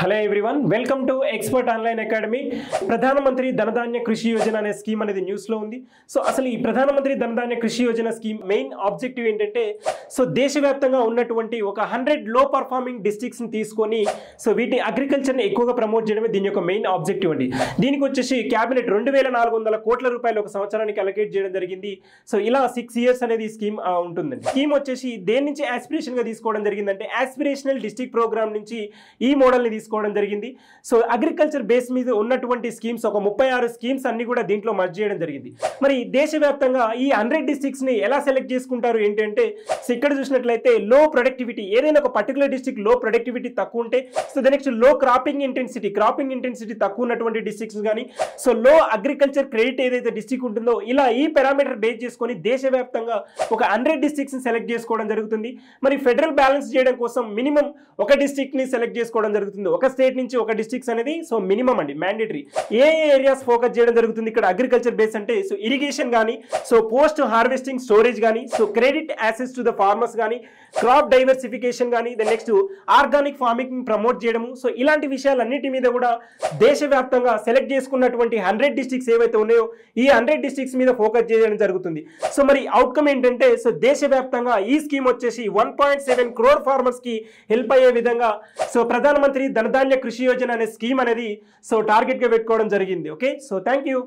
Hello everyone, welcome to expert online academy. ప్రధానమంత్రి ధనధాన్య కృషి యోజన అనే స్కీమ్ అనేది న్యూస్లో ఉంది. సో అసలు ఈ ప్రధానమంత్రి ధనధాన్య కృషి యోజన స్కీమ్ మెయిన్ ఆబ్జెక్టివ్ ఏంటంటే, సో దేశవ్యాప్తంగా ఉన్నటువంటి ఒక 100 లో పర్ఫార్మింగ్ డిస్ట్రిక్ట్స్ని తీసుకొని సో వీటి అగ్రికల్చర్ని ఎక్కువగా ప్రమోట్ చేయడమే దీని యొక్క మెయిన్ ఆబ్జెక్టివ్ అండి. దీనికి వచ్చేసి క్యాబినెట్ 2400 కోట్ల రూపాయలు ఒక సంవత్సరానికి అలొకేట్ చేయడం జరిగింది. సో ఇలా 6 years అనేది ఈ స్కీమ్ ఉంటుందండి. స్కీమ్ వచ్చేసి దేని నుంచి యాస్పిరేషన్గా తీసుకోవడం జరిగిందంటే, యాస్పిరేషనల్ డిస్ట్రిక్ట్ ప్రోగ్రామ్ నుంచి ఈ మోడల్ని తీసుకోవడం జరిగింది. సో అగ్రికల్చర్ బేస్ మీద ఉన్నటువంటి స్కీమ్స్ ఒక 36 స్కీమ్స్ అన్ని కూడా దీంట్లో మర్జ్ చేయడం జరిగింది. మరి దేశవ్యాప్తంగా ఈ 100 డిస్ట్రిక్ట్స్ ని ఎలా సెలెక్ట్ చేసుకుంటారు ఏంటంటే, సో ఇక్కడ చూసినట్లయితే లో ప్రొడక్టివిటీ, ఏదైనా ఒక పర్టికులర్ డిస్ట్రిక్ట్ లో ప్రొడక్టివిటీ తక్కువ ఉంటే, సో ద నెక్స్ట్ లో క్రాపింగ్ ఇంటెన్సిటీ తక్కువ ఉన్నటువంటి డిస్ట్రిక్ట్స్ కానీ, సో లో అగ్రికల్చర్ క్రెడిట్ ఏదైతే డిస్ట్రిక్ట్ ఉంటుందో, ఇలా ఈ పారామీటర్ బేస్ చేసుకొని దేశవ్యాప్తంగా ఒక 100 డిస్ట్రిక్ట్స్ ని సెలెక్ట్ చేసుకోవడం జరుగుతుంది. మరి ఫెడరల్ బ్యాలెన్స్ చేయడం కోసం మినిమం ఒక డిస్ట్రిక్ట్ ని సెలెక్ట్ చేసుకోవడం జరుగుతుంది. ఒక స్టేట్ నుంచి ఒక డిస్ట్రిక్ట్స్ అనేది సో మినిమం అండి, మ్యాండేటరీ. ఏ ఏరియాస్ ఫోకస్ చేయడం జరుగుతుంది ఇక్కడ అగ్రికల్చర్ బేస్ అంటే, సో ఇరిగేషన్ కానీ, సో పోస్ట్ హార్వెస్టింగ్ స్టోరేజ్ కానీ, so credit access to the farmers కానీ, క్రాప్ డైవర్సిఫికేషన్ కానీ, the next organic farming promote చేయడము. సో ఇలాంటి విషయాలన్నిటి మీద కూడా దేశవ్యాప్తంగా సెలెక్ట్ చేసుకున్నటువంటి 100 డిస్ట్రిక్ట్స్ ఏవైతే ఉన్నాయో, ఈ 100 డిస్ట్రిక్ట్స్ మీద ఫోకస్ చేయడం జరుగుతుంది. సో మరి అవుట్కమ్ ఏంటంటే, సో దేశవ్యాప్తంగా ఈ స్కీమ్ వచ్చేసి 1.7 crore ఫార్మర్స్ కి హెల్ప్ అయ్యే విధంగా సో ప్రధానమంత్రి ధనధాన్య కృషి యోజన అనే స్కీమ్ అనేది సో టార్గెట్ గా పెట్టుకోవడం జరిగింది. Okay, so thank you.